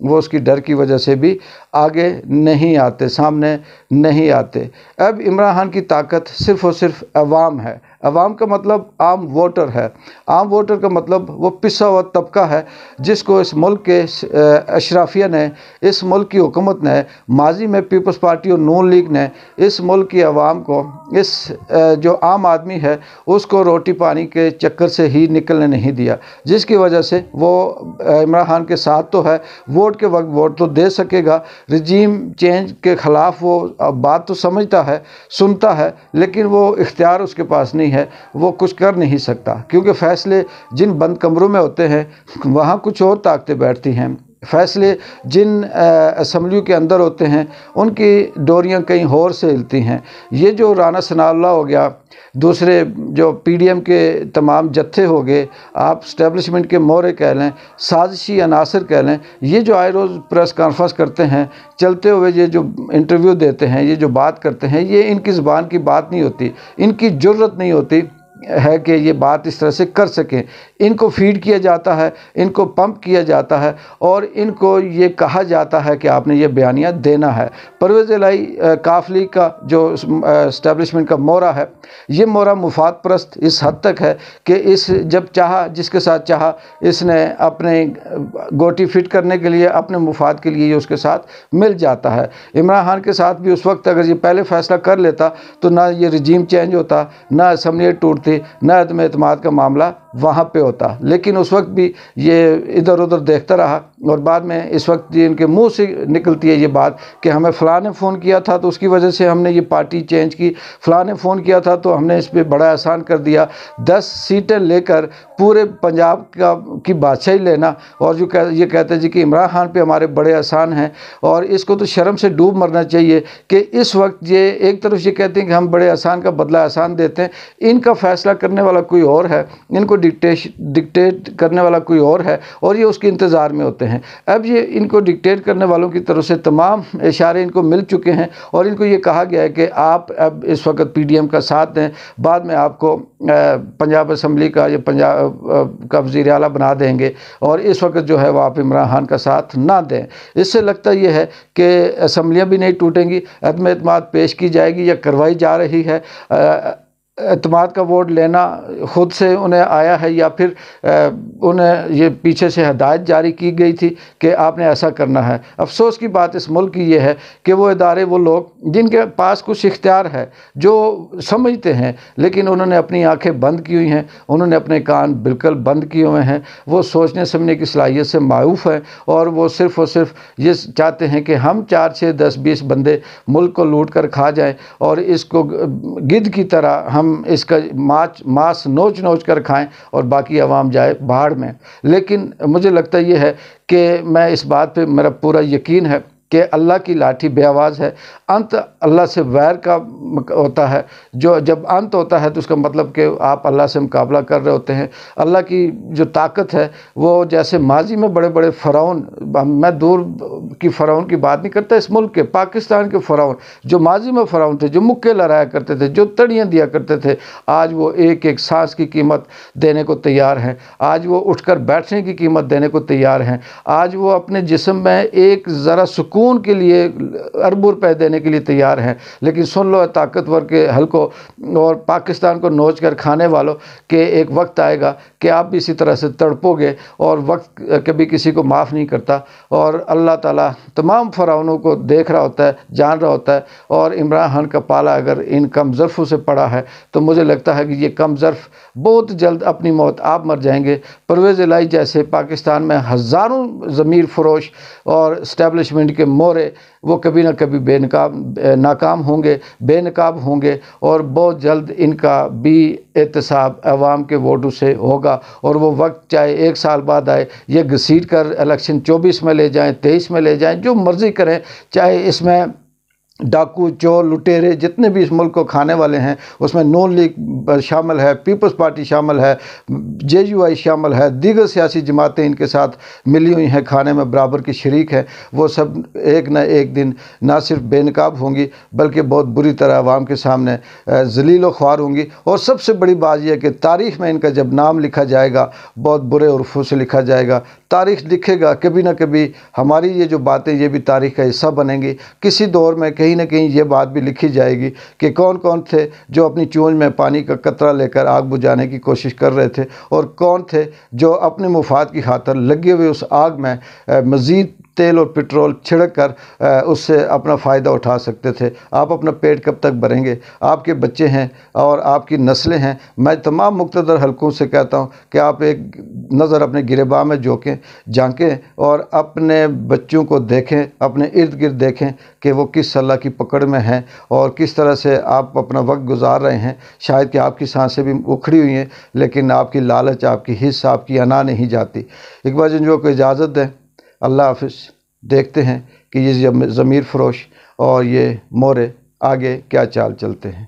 وہ اس کی ڈر کی وجہ سے بھی آگے نہیں آتے، سامنے نہیں آتے۔ اب عمران خان کی طاقت صرف اور صرف عوام ہے۔ عوام کا مطلب عام ووٹر ہے۔ عام ووٹر کا مطلب وہ پسا ہوا طبقہ ہے جس کو اس ملک کے اشرافیہ نے، اس ملک کی حکومت نے، ماضی میں پیپلز پارٹی اور نون لیگ نے اس ملک کی عوام کو، اس جو عام آدمی ہے اس کو روٹی پانی کے چکر سے ہی نکلنے نہیں دیا، جس کی وجہ سے وہ عمران خان کے ساتھ تو ہے، ووٹ کے وقت ووٹ تو دے سکے گا، رجیم چینج کے خلاف وہ بات تو سمجھتا ہے، سنتا ہے، لیکن وہ اختیار اس کے پاس نہیں ہے، وہ کچھ کر نہیں سکتا، کیونکہ فیصلے جن بند کمروں میں ہوتے ہیں وہاں کچھ اور طاقتیں بیٹھتی ہیں، فیصلے جن اسمبلیوں کے اندر ہوتے ہیں ان کی ڈوریاں کہیں اور سے ہلتی ہیں۔ یہ جو رانا ثناء اللہ ہو گیا، دوسرے جو پی ڈی ایم کے تمام جتھے ہو گئے، آپ اسٹیبلشمنٹ کے مورے کہہ لیں، سازشی عناصر کہہ لیں، یہ جو آئے روز پریس کانفرنس کرتے ہیں، چلتے ہوئے یہ جو انٹرویو دیتے ہیں، یہ جو بات کرتے ہیں، یہ ان کی زبان کی بات نہیں ہوتی، ان کی جرت نہیں ہوتی ہے کہ یہ بات اس طرح سے کر سکیں۔ ان کو فیڈ کیا جاتا ہے، ان کو پمپ کیا جاتا ہے اور ان کو یہ کہا جاتا ہے کہ آپ نے یہ بیانیہ دینا ہے۔ پرویز الہی کاف لیگ کا جو اسٹیبلشمنٹ کا مورا ہے، یہ مورا مفاد پرست اس حد تک ہے کہ اس جب چاہا، جس کے ساتھ چاہا، اس نے اپنے گوٹی فٹ کرنے کے لیے، اپنے مفاد کے لیے یہ اس کے ساتھ مل جاتا ہے۔ عمران خان کے ساتھ بھی اس وقت اگر یہ پہلے فیصلہ کر لیتا تو نہ یہ رجیم چینج ہوتا، نہ اسمبلی ٹوٹتی، نہ عدم اعتماد کا معاملہ وہاں پہ ہوتا، لیکن اس وقت بھی یہ ادھر ادھر دیکھتا رہا، اور بعد میں اس وقت ان کے منہ سے نکلتی ہے یہ بات کہ ہمیں فلاں نے فون کیا تھا تو اس کی وجہ سے ہم نے یہ پارٹی چینج کی، فلاں نے فون کیا تھا تو ہم نے اس پہ بڑا احسان کر دیا۔ 10 سیٹیں لے کر پورے پنجاب کی بادشاہی لینا، اور جو یہ کہتے ہیں جی کہ عمران خان پہ ہمارے بڑے احسان ہیں، اور اس کو تو شرم سے ڈوب مرنا چاہیے کہ اس وقت یہ ایک طرف یہ کہتے ہیں کہ ہم بڑے احسان کا بدلہ احسان دیتے ہیں، ان کا فیصلہ کرنے والا کوئی اور ہے، ان کو ڈکٹیٹ کرنے والا کوئی اور ہے، اور یہ اس کے انتظار میں ہوتے ہیں۔ اب یہ ان کو ڈکٹیٹ کرنے والوں کی طرف سے تمام اشارے ان کو مل چکے ہیں، اور ان کو یہ کہا گیا ہے کہ آپ اب اس وقت پی ڈی ایم کا ساتھ دیں، بعد میں آپ کو پنجاب اسمبلی کا یا پنجاب کا وزیر اعلیٰ بنا دیں گے، اور اس وقت جو ہے وہ آپ عمران خان کا ساتھ نہ دیں۔ اس سے لگتا یہ ہے کہ اسمبلیاں بھی نہیں ٹوٹیں گی، عدم اعتماد پیش کی جائے گی یا کروائی جا رہی ہے۔ اعتماد کا ووٹ لینا خود سے انہیں آیا ہے یا پھر انہیں یہ پیچھے سے ہدایت جاری کی گئی تھی کہ آپ نے ایسا کرنا ہے۔ افسوس کی بات اس ملک کی یہ ہے کہ وہ ادارے، وہ لوگ جن کے پاس کچھ اختیار ہے، جو سمجھتے ہیں، لیکن انہوں نے اپنی آنکھیں بند کی ہوئی ہیں، انہوں نے اپنے کان بالکل بند کیے ہوئے ہیں، وہ سوچنے سمجھنے کی صلاحیت سے معروف ہیں، اور وہ صرف اور صرف یہ چاہتے ہیں کہ ہم 4 6 10 20 بندے ملک کو لوٹ کر کھا جائیں، اور اس کو گدھ کی طرح ہم اس کا ماس نوچ کر کھائیں، اور باقی عوام جائے بھاڑ میں۔ لیکن مجھے لگتا یہ ہے کہ میں اس بات پہ میرا پورا یقین ہے کہ اللہ کی لاٹھی بے آواز ہے، انت اللہ سے ویر کا ہوتا ہے، جو جب انت ہوتا ہے تو اس کا مطلب کہ آپ اللہ سے مقابلہ کر رہے ہوتے ہیں۔ اللہ کی جو طاقت ہے وہ جیسے ماضی میں بڑے بڑے فرعون، میں دور کی فرعون کی بات نہیں کرتا، اس ملک کے پاکستان کے فرعون جو ماضی میں فرعون تھے، جو مکے لہرایا کرتے تھے، جو تڑیاں دیا کرتے تھے، آج وہ ایک ایک سانس کی قیمت دینے کو تیار ہیں، آج وہ اٹھ کر بیٹھنے کی قیمت دینے کو تیار ہیں، آج وہ اپنے جسم میں ایک ذرا سکون کے لیے اربوں روپے دینے کے لیے تیار ہیں۔ لیکن سن لو طاقتور کے حلقوں اور پاکستان کو نوچ کر کھانے والوں کہ ایک وقت آئے گا کہ آپ بھی اسی طرح سے تڑپو گے، اور وقت کبھی کسی کو معاف نہیں کرتا، اور اللہ تعالیٰ تمام فرعونوں کو دیکھ رہا ہوتا ہے، جان رہا ہوتا ہے، اور عمران خان کا پالا اگر ان کم ظرفوں سے پڑا ہے تو مجھے لگتا ہے کہ یہ کم ظرف بہت جلد اپنی موت آپ مر جائیں گے۔ پرویز الہی جیسے پاکستان میں ہزاروں ضمیر فروش اور اسٹیبلشمنٹ کے مورے، وہ کبھی نہ کبھی ناکام ہوں گے، بے نقاب ہوں گے، اور بہت جلد ان کا بھی احتساب عوام کے ووٹوں سے ہوگا، اور وہ وقت چاہے 1 سال بعد آئے، یہ گھسیٹ کر الیکشن 24 میں لے جائیں، 23 میں لے جائیں، جو مرضی کریں، چاہے اس میں ڈاکو چور لٹیرے جتنے بھی اس ملک کو کھانے والے ہیں، اس میں نون لیگ شامل ہے، پیپلز پارٹی شامل ہے، JUI شامل ہے، دیگر سیاسی جماعتیں ان کے ساتھ ملی ہوئی ہیں، کھانے میں برابر کی شریک ہیں، وہ سب ایک نہ ایک دن نہ صرف بے نقاب ہوں گی بلکہ بہت بری طرح عوام کے سامنے ذلیل و خوار ہوں گی۔ اور سب سے بڑی بات یہ ہے کہ تاریخ میں ان کا جب نام لکھا جائے گا بہت برے حروفوں سے لکھا جائے گا، تاریخ لکھے گا، کبھی نہ کبھی ہماری یہ جو باتیں یہ بھی تاریخ کا حصہ بنیں گی۔ کسی دور میں کہیں نہ کہیں یہ بات بھی لکھی جائے گی کہ کون کون تھے جو اپنی چونچ میں پانی کا قطرہ لے کر آگ بجھانے کی کوشش کر رہے تھے، اور کون تھے جو اپنے مفاد کی خاطر لگے ہوئے اس آگ میں مزید تیل اور پٹرول چھڑک کر اس سے اپنا فائدہ اٹھا سکتے تھے۔ آپ اپنا پیٹ کب تک بھریں گے؟ آپ کے بچے ہیں اور آپ کی نسلیں ہیں۔ میں تمام مقتدر حلقوں سے کہتا ہوں کہ آپ ایک نظر اپنے گریباں میں جھانکیں اور اپنے بچوں کو دیکھیں، اپنے ارد گرد دیکھیں کہ وہ کس اللہ کی پکڑ میں ہیں اور کس طرح سے آپ اپنا وقت گزار رہے ہیں۔ شاید کہ آپ کی سانسیں بھی اکھڑی ہوئی ہیں، لیکن آپ کی لالچ، آپ کی حس، آپ کی انا نہیں جاتی۔ اقبال جنجوع کو اجازت دیں۔ اللہ حافظ۔ دیکھتے ہیں کہ یہ ضمیر فروش اور یہ مورے آگے کیا چال چلتے ہیں۔